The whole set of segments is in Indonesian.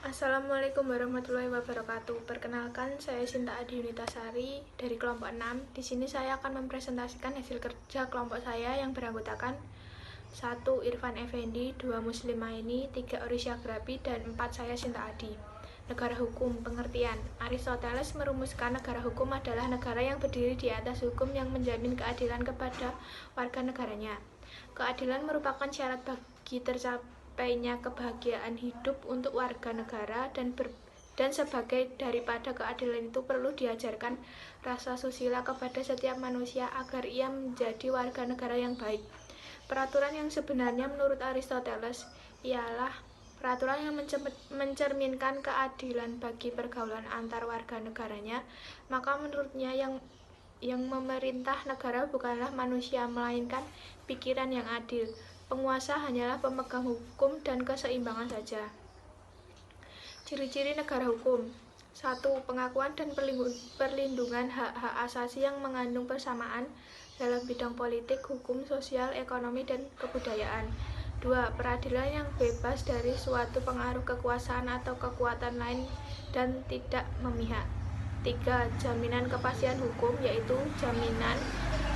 Assalamualaikum warahmatullahi wabarakatuh. Perkenalkan, saya Sinta Adi Yunitasari dari kelompok 6. Di sini saya akan mempresentasikan hasil kerja kelompok saya yang beranggotakan 1. Irfan Effendi, 2. Muslim Maini, 3. Orisya Grabi, dan 4. saya Sinta Adi. Negara hukum, pengertian. Aristoteles merumuskan negara hukum adalah negara yang berdiri di atas hukum yang menjamin keadilan kepada warga negaranya. Keadilan merupakan syarat bagi tercapainya kebahagiaan hidup untuk warga negara dan sebagai daripada keadilan itu perlu diajarkan rasa susila kepada setiap manusia agar ia menjadi warga negara yang baik. Peraturan yang sebenarnya menurut Aristoteles ialah peraturan yang mencerminkan keadilan bagi pergaulan antar warga negaranya. Maka menurutnya yang memerintah negara bukanlah manusia, melainkan pikiran yang adil. Penguasa hanyalah pemegang hukum dan keseimbangan saja. Ciri-ciri negara hukum. 1. Pengakuan dan perlindungan hak-hak asasi yang mengandung persamaan dalam bidang politik, hukum, sosial, ekonomi, dan kebudayaan. 2. Peradilan yang bebas dari suatu pengaruh kekuasaan atau kekuatan lain dan tidak memihak. 3. Jaminan kepastian hukum, yaitu jaminan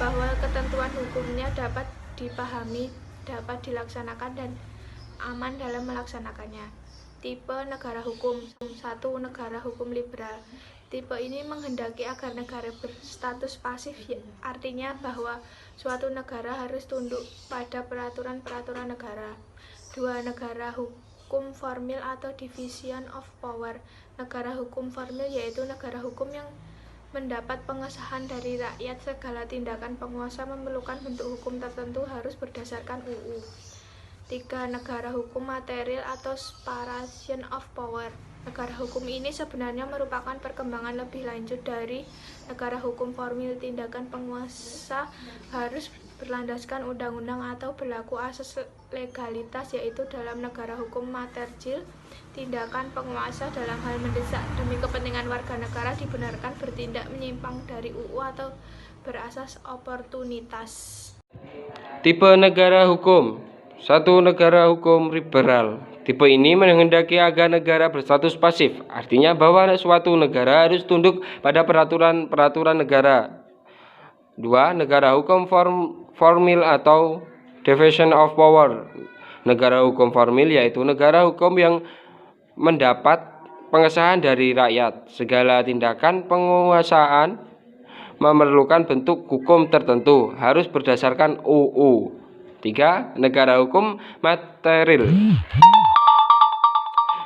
bahwa ketentuan hukumnya dapat dipahami, dapat dilaksanakan, dan aman dalam melaksanakannya. Tipe negara hukum. 1. Negara hukum liberal. Tipe ini menghendaki agar negara berstatus pasif, artinya bahwa suatu negara harus tunduk pada peraturan-peraturan negara. 2. Negara hukum formil atau division of power. Negara hukum formil yaitu negara hukum yang mendapat pengesahan dari rakyat. Segala tindakan penguasa memerlukan bentuk hukum tertentu harus berdasarkan UU. 3. Negara hukum material atau separation of power. Negara hukum ini sebenarnya merupakan perkembangan lebih lanjut dari negara hukum formil. Tindakan penguasa harus berlandaskan undang-undang atau berlaku asas legalitas, yaitu dalam negara hukum material, tindakan penguasa dalam hal mendesak demi kepentingan warga negara dibenarkan bertindak menyimpang dari UU atau berasas oportunitas. Tipe negara hukum. 1. Negara hukum liberal. Tipe ini menghendaki agar negara berstatus pasif, artinya bahwa suatu negara harus tunduk pada peraturan-peraturan negara. 2. Negara hukum formil atau division of power. Negara hukum formil yaitu negara hukum yang mendapat pengesahan dari rakyat. Segala tindakan penguasaan memerlukan bentuk hukum tertentu harus berdasarkan UU. 3. Negara hukum material.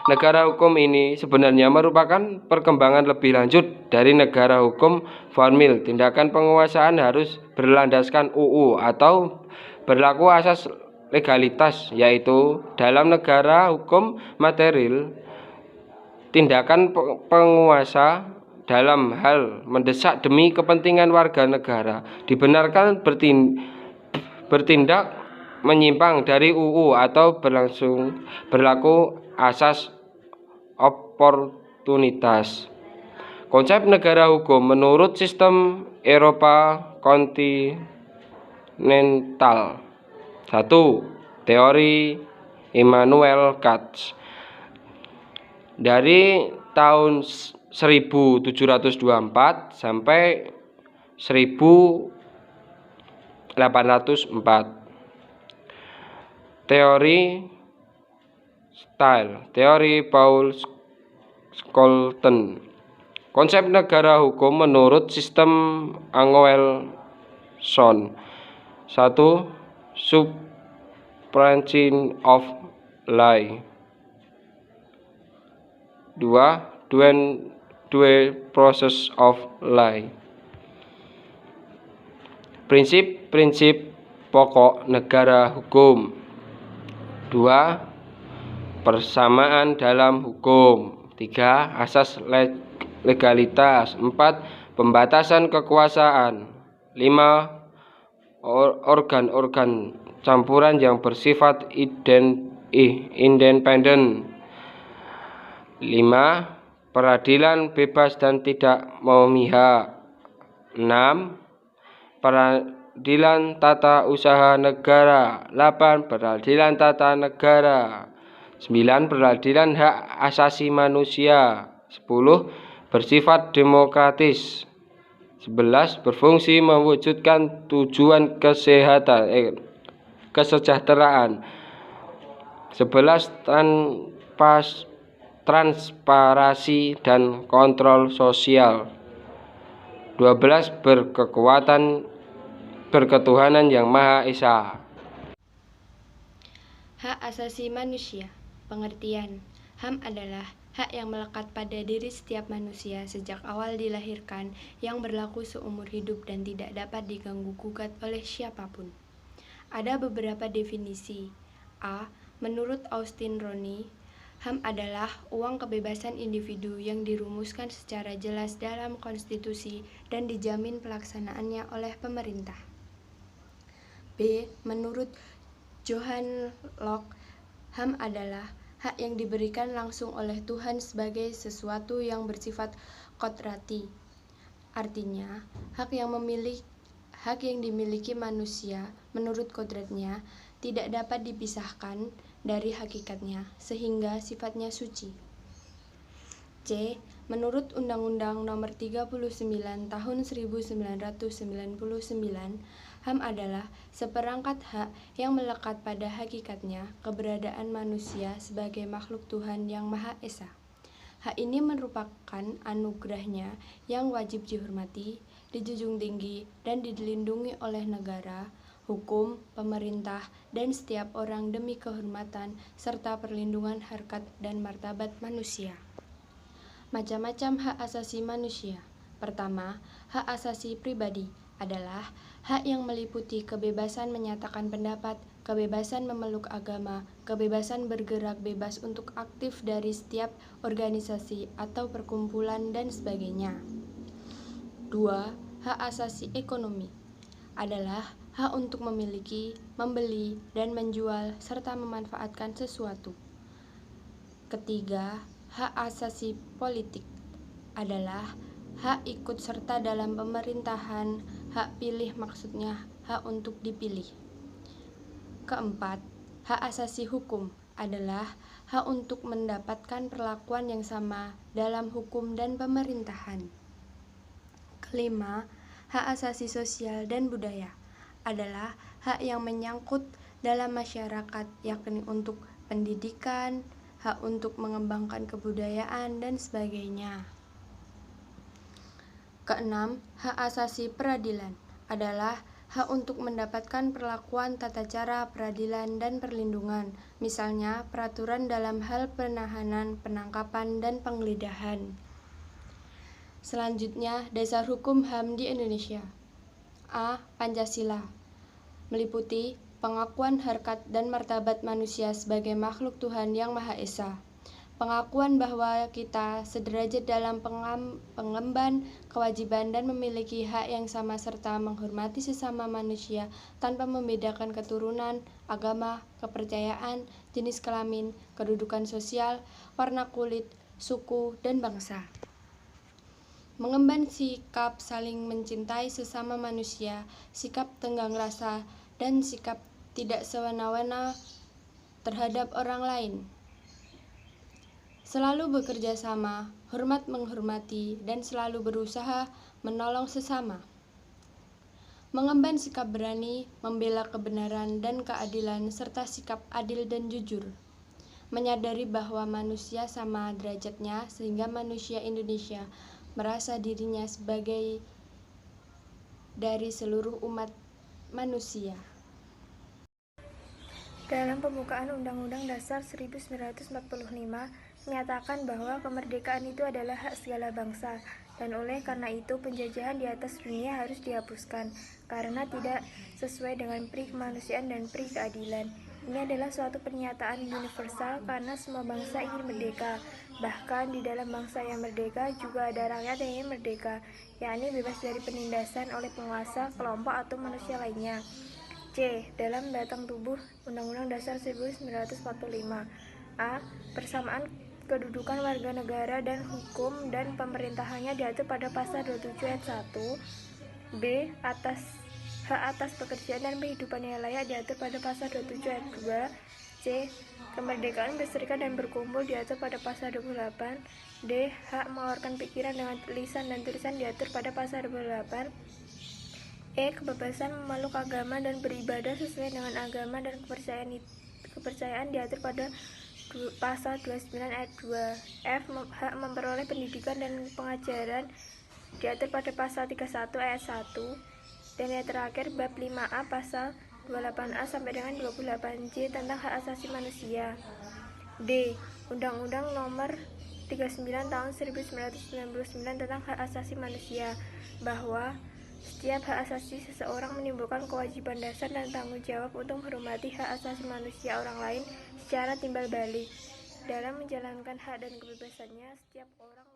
Negara hukum ini sebenarnya merupakan perkembangan lebih lanjut dari negara hukum formil. Tindakan penguasaan harus berlandaskan UU atau berlaku asas legalitas, yaitu dalam negara hukum material, tindakan penguasa dalam hal mendesak demi kepentingan warga negara dibenarkan bertindak menyimpang dari UU atau berlaku asas oportunitas. Konsep negara hukum menurut sistem Eropa kontinental. 1. Teori Immanuel Kant. Dari tahun 1724 sampai 1804. Teori style, teori Paul Scholten. Konsep negara hukum menurut sistem Anglo-Saxon. 1. Supremacy of law. 2. Due process of law. Prinsip-prinsip pokok negara hukum. 2. Persamaan dalam hukum. 3. Asas legalitas. 4. Pembatasan kekuasaan. 5. Organ-organ campuran yang bersifat independen. 5. Peradilan bebas dan tidak memihak. 6. Peradilan tata usaha negara. 8. Peradilan tata negara. 9. Peradilan hak asasi manusia. 10. Bersifat demokratis. 11. Berfungsi mewujudkan tujuan kesejahteraan. 11. Transparansi dan kontrol sosial. 12. Berketuhanan yang Maha Esa. Hak asasi manusia. Pengertian. HAM adalah hak yang melekat pada diri setiap manusia sejak awal dilahirkan, yang berlaku seumur hidup dan tidak dapat diganggu-gugat oleh siapapun. Ada beberapa definisi. A. Menurut Austin Roney, HAM adalah uang kebebasan individu yang dirumuskan secara jelas dalam konstitusi dan dijamin pelaksanaannya oleh pemerintah. B. Menurut Johann Locke, HAM adalah hak yang diberikan langsung oleh Tuhan sebagai sesuatu yang bersifat kodrati. Artinya, hak yang dimiliki manusia menurut kodratnya tidak dapat dipisahkan dari hakikatnya, sehingga sifatnya suci. C. Menurut Undang-Undang Nomor 39 Tahun 1999, HAM adalah seperangkat hak yang melekat pada hakikatnya keberadaan manusia sebagai makhluk Tuhan yang Maha Esa. Hak ini merupakan anugerahnya yang wajib dihormati, dijunjung tinggi, dan dilindungi oleh negara, hukum, pemerintah, dan setiap orang demi kehormatan serta perlindungan harkat dan martabat manusia. Macam-macam hak asasi manusia. Pertama, hak asasi pribadi adalah hak yang meliputi kebebasan menyatakan pendapat, kebebasan memeluk agama, kebebasan bergerak bebas untuk aktif dari setiap organisasi atau perkumpulan, dan sebagainya. 2. Hak asasi ekonomi adalah hak untuk memiliki, membeli, dan menjual, serta memanfaatkan sesuatu. Ketiga, hak asasi politik adalah hak ikut serta dalam pemerintahan, hak pilih maksudnya hak untuk dipilih. Keempat, hak asasi hukum adalah hak untuk mendapatkan perlakuan yang sama dalam hukum dan pemerintahan. Kelima, hak asasi sosial dan budaya adalah hak yang menyangkut dalam masyarakat, yakni untuk pendidikan, hak untuk mengembangkan kebudayaan, dan sebagainya. Keenam, hak asasi peradilan adalah hak untuk mendapatkan perlakuan tata cara peradilan dan perlindungan, misalnya peraturan dalam hal penahanan, penangkapan, dan penggeledahan. Selanjutnya, dasar hukum HAM di Indonesia. A. Pancasila meliputi pengakuan harkat dan martabat manusia sebagai makhluk Tuhan yang Maha Esa. Pengakuan bahwa kita sederajat dalam pengemban kewajiban dan memiliki hak yang sama serta menghormati sesama manusia tanpa membedakan keturunan, agama, kepercayaan, jenis kelamin, kedudukan sosial, warna kulit, suku, dan bangsa. Mengemban sikap saling mencintai sesama manusia, sikap tenggang rasa, dan sikap tidak semena-mena terhadap orang lain. Selalu bekerja sama, hormat menghormati, dan selalu berusaha menolong sesama. Mengemban sikap berani, membela kebenaran dan keadilan, serta sikap adil dan jujur. Menyadari bahwa manusia sama derajatnya, sehingga manusia Indonesia merasa dirinya sebagai dari seluruh umat manusia. Dalam pembukaan Undang-Undang Dasar 1945 menyatakan bahwa kemerdekaan itu adalah hak segala bangsa, dan oleh karena itu penjajahan di atas dunia harus dihapuskan karena tidak sesuai dengan pri kemanusiaan dan pri keadilan. Ini adalah suatu pernyataan universal karena semua bangsa ingin merdeka. Bahkan di dalam bangsa yang merdeka juga ada rakyat yang ingin merdeka, yakni bebas dari penindasan oleh penguasa, kelompok, atau manusia lainnya. C. Dalam batang tubuh Undang-Undang Dasar 1945. A. Persamaan kedudukan warga negara dan hukum dan pemerintahannya diatur pada pasal 27 ayat 1. B. Hak atas pekerjaan dan kehidupan yang layak diatur pada pasal 27 ayat 2. C. C. Kemerdekaan berserikat dan berkumpul diatur pada pasal 28. D. Hak mengeluarkan pikiran dengan lisan dan tulisan diatur pada pasal 28. E. Kebebasan memeluk agama dan beribadah sesuai dengan agama dan kepercayaan diatur pada pasal 29 ayat 2. F. Hak memperoleh pendidikan dan pengajaran diatur pada pasal 31 ayat 1. Dan yang terakhir bab 5A pasal 28A sampai dengan 28J tentang hak asasi manusia. D. Undang-Undang Nomor 39 Tahun 1999 tentang hak asasi manusia, bahwa setiap hak asasi seseorang menimbulkan kewajiban dasar dan tanggung jawab untuk menghormati hak asasi manusia orang lain secara timbal balik. Dalam menjalankan hak dan kebebasannya, setiap orang